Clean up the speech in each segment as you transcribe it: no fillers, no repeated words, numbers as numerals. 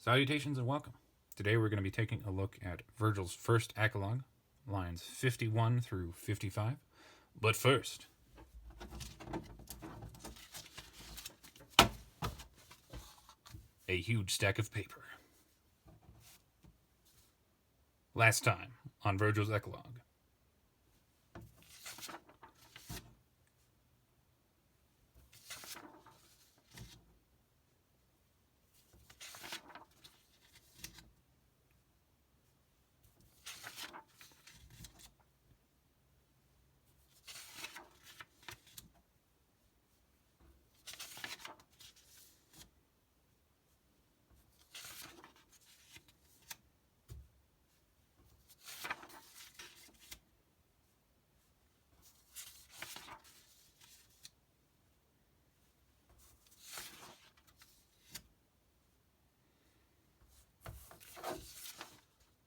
Salutations and welcome. Today we're going to be taking a look at Vergil's first Ecloga, lines 51 through 55. But first, a huge stack of paper. Last time on Vergil's Ecloga.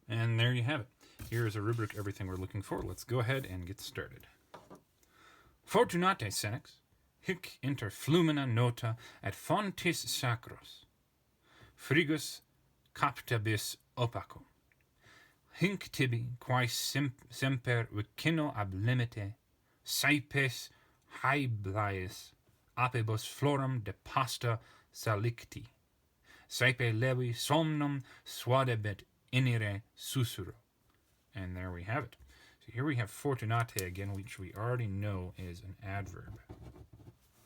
And there you have it. Here is a rubric, everything we're looking for. Let's go ahead and get started. Fortunate senex, hic inter flumina nota et fontis sacros, frigus captabis opacum, hinc tibi quae semper vicino ab limite, saepes haeblies apebus florum de pasta salicti, saepe levi somnum suadebit inire susuro. And there we have it. So here we have fortunate again, which we already know is an adverb,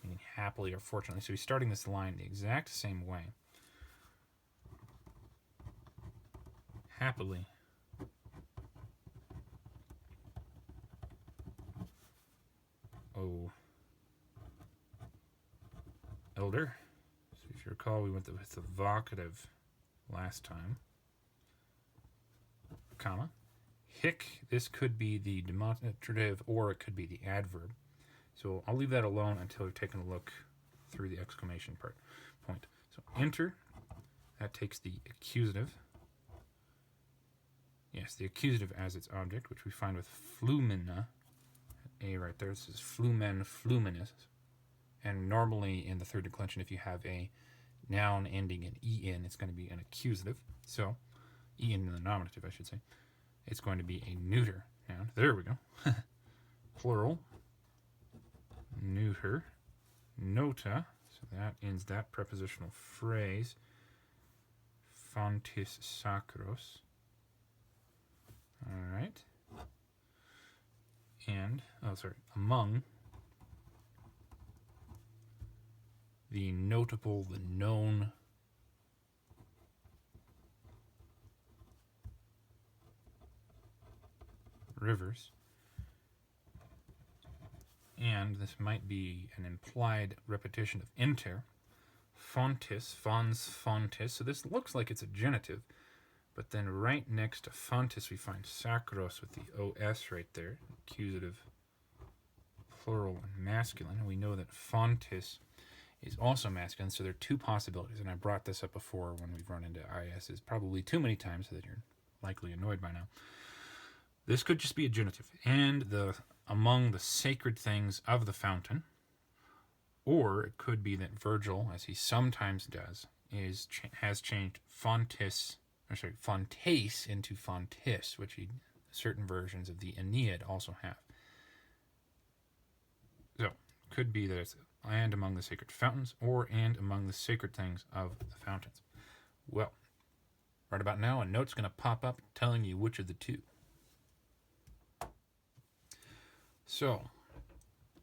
meaning happily or fortunately. So he's starting this line the exact same way. Happily. Oh. Elder. So if you recall, we went with the vocative last time. Comma. Hic, this could be the demonstrative or it could be the adverb. So I'll leave that alone until we've taken a look through the exclamation point. So enter, that takes the accusative. Yes, the accusative as its object, which we find with flumina. A right there, this is flumen, fluminous. And normally in the third declension, if you have a noun ending in en, it's going to be an accusative. So, en in the nominative, I should say. It's going to be a neuter noun. There we go. Plural. Neuter. Nota. So that ends that prepositional phrase. Fontis sacros. All right. And, among the notable, the known rivers, and this might be an implied repetition of inter, fontis, fons, fontis, so this looks like it's a genitive, but then right next to fontis we find sacros with the os right there, accusative, plural, and masculine, and we know that fontis is also masculine, so there are two possibilities, and I brought this up before when we've run into IS's probably too many times so that you're likely annoyed by now. This could just be a genitive, and among the sacred things of the fountain, or it could be that Vergil, as he sometimes does, has changed fontes into fontis, which certain versions of the Aeneid also have. So, could be that it's and among the sacred fountains, or and among the sacred things of the fountains. Well, right about now, a note's going to pop up telling you which of the two. So,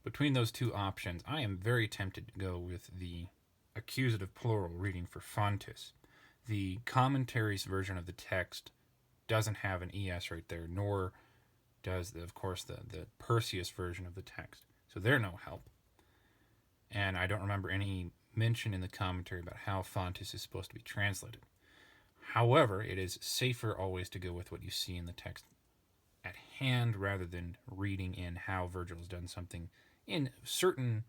between those two options, I am very tempted to go with the accusative plural reading for fontis. The commentary's version of the text doesn't have an es right there, nor does, of course, the Perseus version of the text. So they're no help. And I don't remember any mention in the commentary about how fontis is supposed to be translated. However, it is safer always to go with what you see in the text at hand rather than reading in how Vergil has done something in certain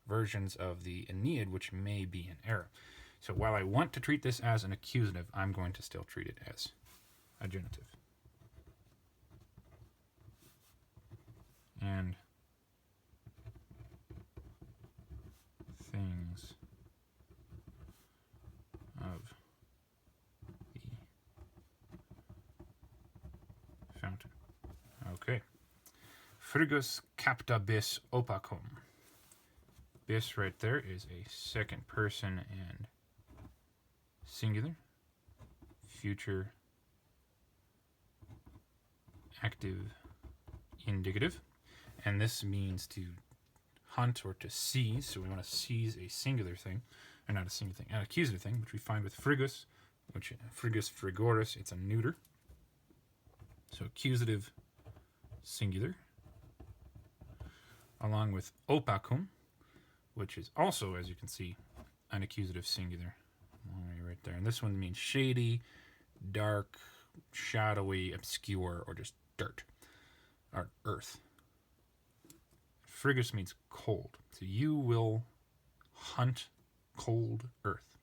versions of the Aeneid, which may be an error. So while I want to treat this as an accusative, I'm going to still treat it as a genitive. And things of fountain. Okay. Frigus capta bis opacum. Bis right there is a second person and singular. Future active indicative. And this means to hunt or to seize. So we want to seize a singular thing. Or not a singular thing, an accusative thing, which we find with frigus, which frigus frigoris, it's a neuter. So accusative singular. Along with opacum, which is also, as you can see, an accusative singular. Right there. And this one means shady, dark, shadowy, obscure, or just dirt. Or earth. Frigus means cold. So you will hunt cold earth.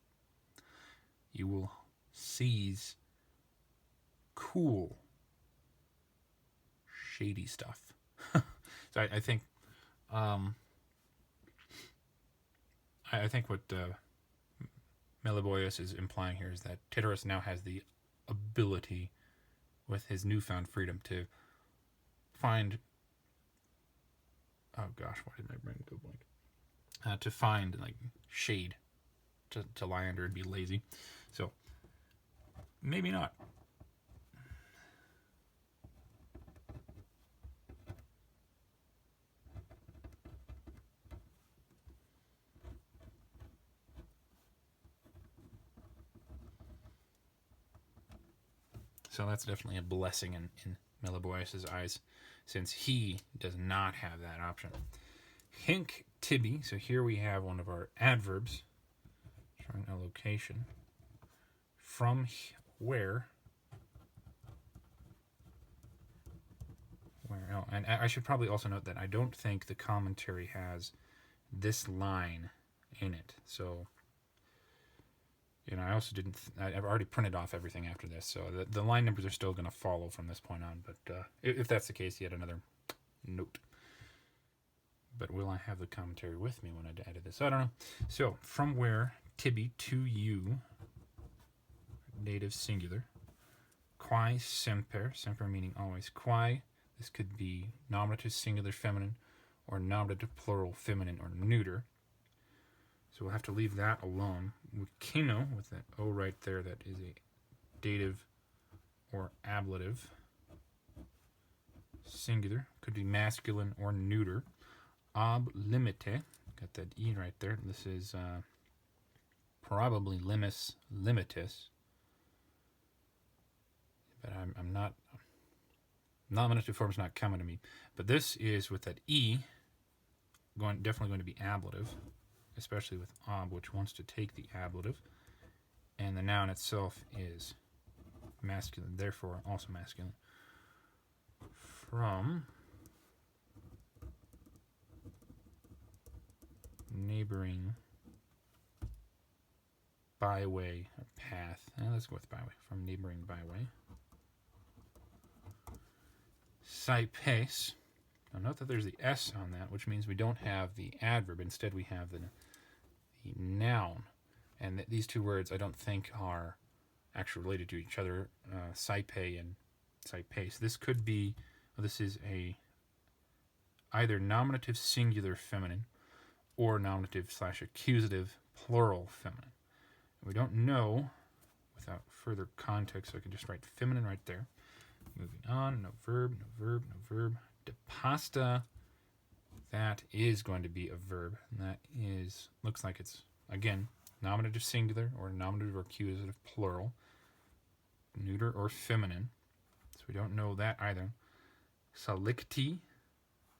You will seize cool, shady stuff. So I think I think what Meliboeus is implying here is that Tityrus now has the ability, with his newfound freedom, to find... Oh gosh, why did my brain go blank? To find, like, shade to lie under and be lazy. So, maybe not. So that's definitely a blessing in Meliboeus' eyes, since he does not have that option. Hinc tibi, so here we have one of our adverbs showing a location. From where? Oh, and I should probably also note that I don't think the commentary has this line in it. So, you know, I also didn't... I've already printed off everything after this, so the line numbers are still going to follow from this point on. But if that's the case, yet another note. But will I have the commentary with me when I edit this? I don't know. So, from where, tibi, to you, native singular. Quae semper, semper meaning always. Quae, this could be nominative singular feminine, or nominative plural feminine or neuter. So we'll have to leave that alone. With kino, with that O right there, that is a dative or ablative. Singular, could be masculine or neuter. Ab limite, got that E right there. This is probably limis limitus. But I'm not... Nominative form's not coming to me. But this is, with that E, definitely going to be ablative. Especially with ob, which wants to take the ablative. And the noun itself is masculine, therefore also masculine. From neighboring byway or path. Let's go with byway. From neighboring byway. Saipes. Now note that there's the S on that, which means we don't have the adverb. Instead, we have the noun. And these two words I don't think are actually related to each other. Saipe and saipes. This could be, well, this is a either nominative singular feminine or nominative / accusative plural feminine. We don't know without further context, so I can just write feminine right there. Moving on, no verb, no verb, no verb. De pasta, that is going to be a verb. And that is, looks like it's, again, nominative singular or nominative or accusative plural. Neuter or feminine. So we don't know that either. Salicti,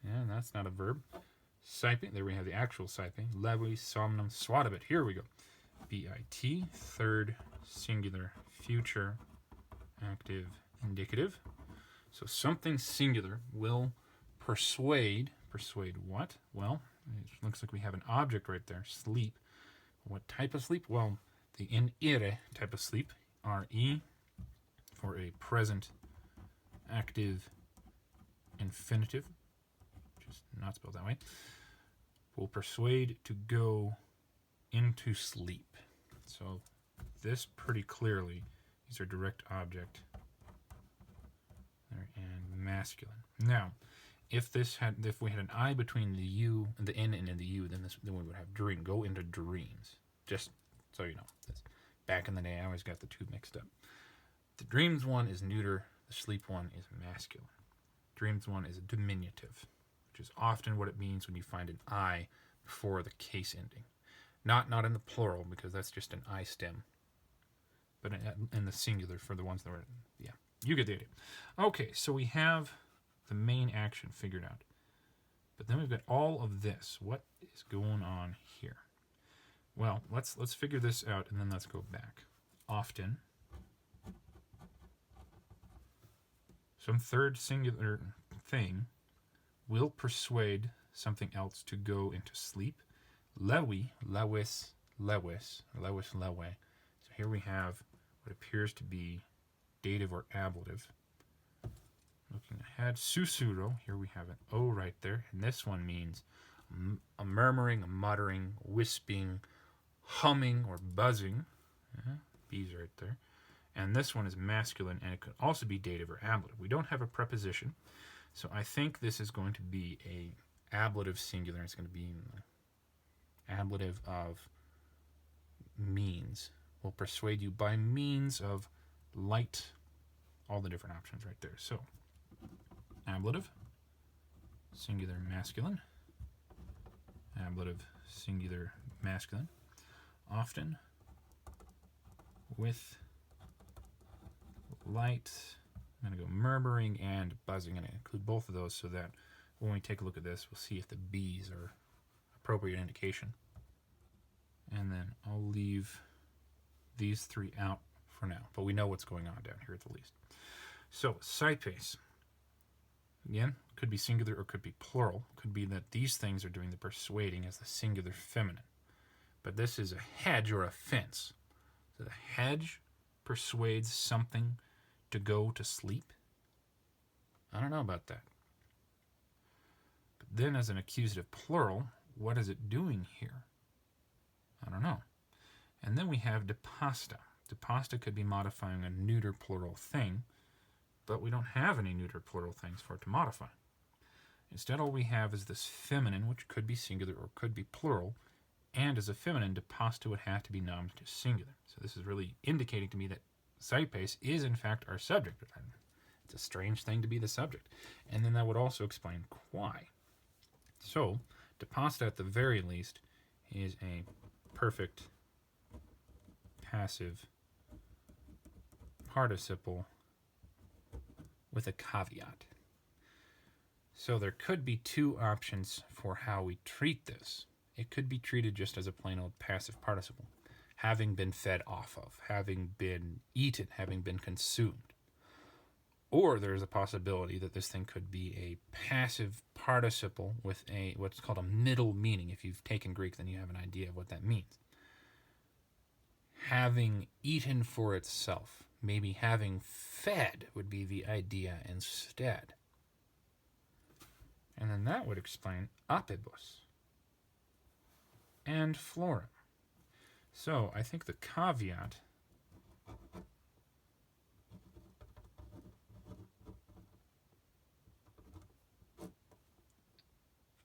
yeah, that's not a verb. Siping, there we have the actual siping. Levi somnum swadabit, here we go. B-I-T, third singular future active indicative. So something singular will persuade. Persuade what? Well, it looks like we have an object right there. Sleep. What type of sleep? Well, the in ire type of sleep. R-E for a present active infinitive. Just not spelled that way. Will persuade to go into sleep. So this pretty clearly, these are direct object. There, and masculine. Now, if we had an I between the U, the N and the U, then we would have dream. Go into dreams. Just so you know. Back in the day, I always got the two mixed up. The dreams one is neuter. The sleep one is masculine. Dreams one is a diminutive, which is often what it means when you find an I before the case ending. Not in the plural, because that's just an I stem. But in the singular for the ones that were, yeah, you get the idea. Okay, so we have the main action figured out. But then we've got all of this. What is going on here? Well, let's figure this out, and then let's go back. Often, some third singular thing will persuade something else to go into sleep. Lewy, lewis, lewis, lewis, lewe. So here we have what appears to be dative or ablative. Looking ahead, susuro, here we have an O right there, and this one means a murmuring, a muttering, wisping, humming, or buzzing. B's right there. And this one is masculine, and it could also be dative or ablative. We don't have a preposition, so I think this is going to be a ablative singular. It's going to be ablative of means. Will persuade you by means of light. All the different options right there. So, ablative, singular masculine, ablative singular masculine, often, with, light. I'm going to go murmuring and buzzing, and I include both of those so that when we take a look at this, we'll see if the B's are appropriate indication. And then I'll leave these three out for now, but we know what's going on down here at the least. So, psypes. Again, could be singular or could be plural. Could be that these things are doing the persuading as the singular feminine. But this is a hedge or a fence. So the hedge persuades something to go to sleep. I don't know about that. But then as an accusative plural, what is it doing here? I don't know. And then we have depasta. Depasta could be modifying a neuter plural thing, but we don't have any neuter plural things for it to modify. Instead, all we have is this feminine, which could be singular or could be plural, and as a feminine, depasta would have to be noun to singular. So this is really indicating to me that psypes is in fact our subject. It's a strange thing to be the subject. And then that would also explain why. So, depasta at the very least is a perfect passive participle with a caveat. So there could be two options for how we treat this. It could be treated just as a plain old passive participle, having been fed off of, having been eaten, having been consumed. Or there's a possibility that this thing could be a passive participle with what's called a middle meaning. If you've taken Greek, then you have an idea of what that means. Having eaten for itself. Maybe having fed would be the idea instead. And then that would explain apibus and flora. So I think the caveat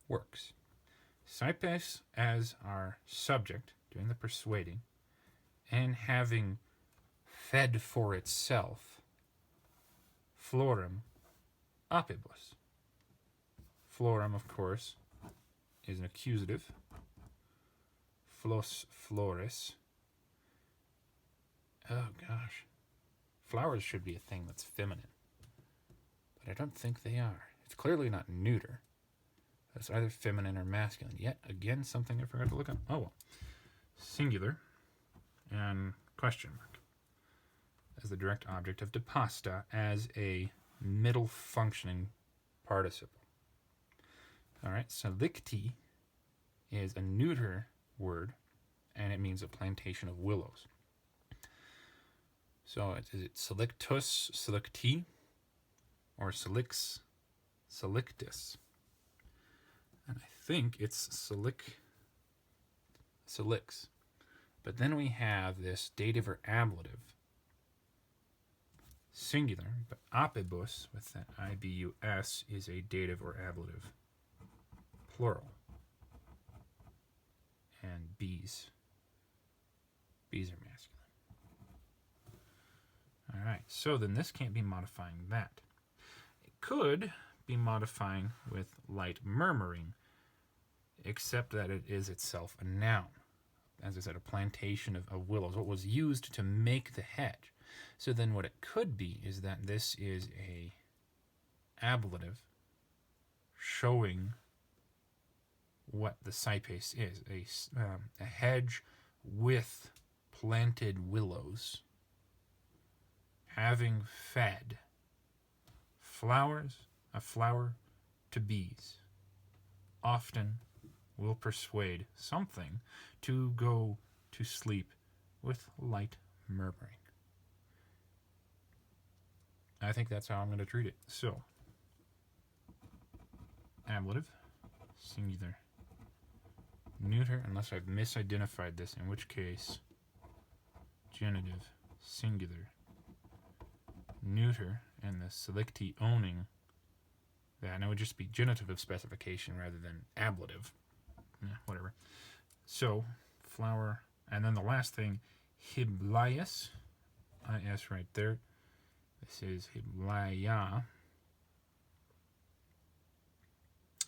works. Psypes as our subject, doing the persuading, and having fed for itself, florum apibus. Florum, of course, is an accusative. Flos, floris. Oh, gosh. Flowers should be a thing that's feminine. But I don't think they are. It's clearly not neuter. It's either feminine or masculine. Yet, again, something I forgot to look up. Oh, well. Singular and question mark as the direct object of depasta as a middle functioning participle. All right, salicti is a neuter word, and it means a plantation of willows. So is it salictus, salicti, or salix, salictus? And I think it's salix. But then we have this dative or ablative, singular, but apibus, with that IBUS, is a dative or ablative plural. And bees. Bees are masculine. Alright, so then this can't be modifying that. It could be modifying with light murmuring, except that it is itself a noun. As I said, a plantation of willows, what was used to make the hedge. So then what it could be is that this is a ablative showing what the cypace is, a hedge with planted willows having fed a flower to bees, often will persuade something to go to sleep with light murmuring. I think that's how I'm going to treat it. So, ablative, singular, neuter, unless I've misidentified this, in which case, genitive, singular, neuter, and the selectee owning that, and it would just be genitive of specification rather than ablative. Whatever. So, flower, and then the last thing, hiblias, IS right there. This is hiblaya.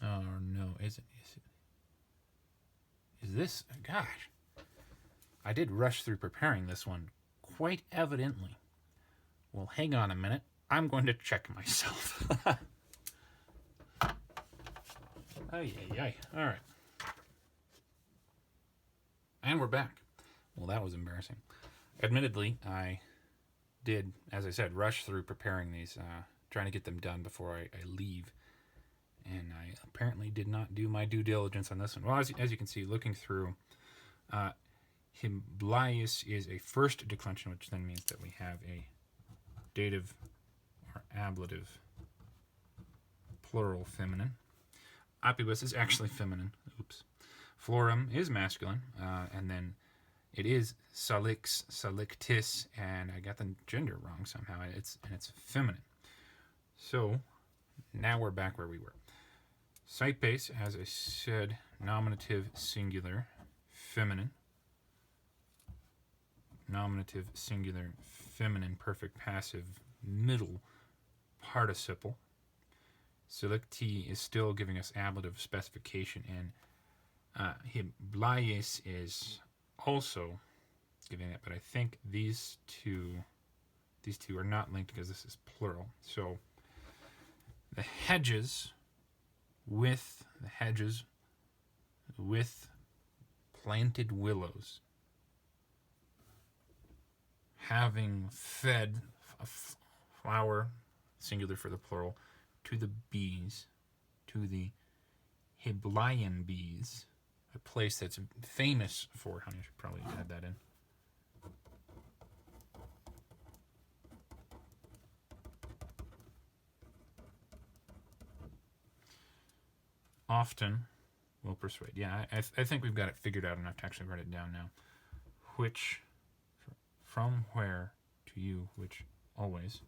Oh no, is it? Is this? Gosh, I did rush through preparing this one quite evidently. Well, hang on a minute. I'm going to check myself. Ay. All right. And we're back. Well, that was embarrassing. Admittedly, I did, as I said, rush through preparing these, trying to get them done before I leave. And I apparently did not do my due diligence on this one. Well, as you can see, looking through, hiblias is a first declension, which then means that we have a dative or ablative plural feminine. Apibus is actually feminine. Oops. Florum is masculine, and then it is salix, salictis, and I got the gender wrong somehow. It's feminine. So now we're back where we were. Cypace, as I said, nominative, singular, feminine. Nominative, singular, feminine, perfect passive, middle participle. Selectee is still giving us ablative specification, and hiblias is also giving it, but I think these two are not linked because this is plural. So the hedges with planted willows having fed a flower, singular for the plural, to the bees, to the Hiblian bees, a place that's famous for honey. I should probably add that in. Often will persuade. Yeah, I think we've got it figured out enough to actually write it down now. Which, from where to you, which always.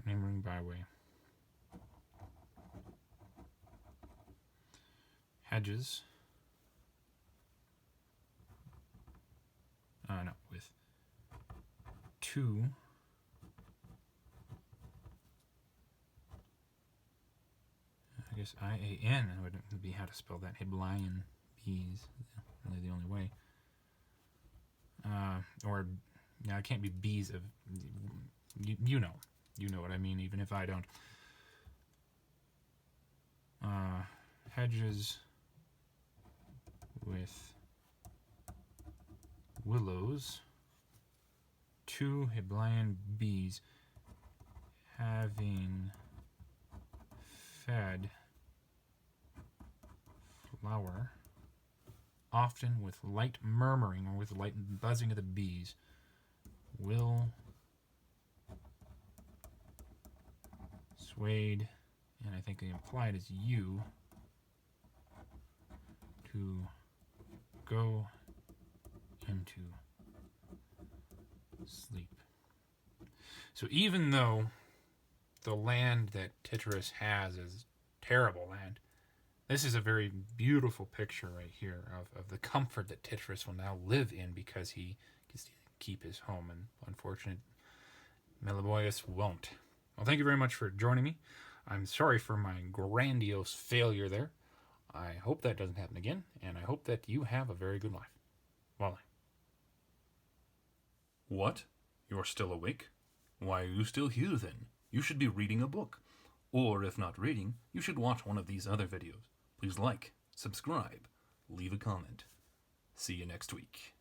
Neighboring byway. Hedges. No, with two. I guess IAN would be how to spell that. Hiblian bees. Really the only way. Or, no, it can't be bees of. You know. You know what I mean, even if I don't. Hedges with willows, two Hiblian bees having fed flower, often with light murmuring or with light buzzing of the bees, will swayed, and I think the implied is you, to go into sleep. So even though the land that Tityrus has is terrible land, this is a very beautiful picture right here of the comfort that Tityrus will now live in because he gets to keep his home, and unfortunately Meliboeus won't. Well, thank you very much for joining me. I'm sorry for my grandiose failure there. I hope that doesn't happen again, and I hope that you have a very good life. Wally. What? You're still awake? Why are you still here then? You should be reading a book. Or if not reading, you should watch one of these other videos. Please like, subscribe, leave a comment. See you next week.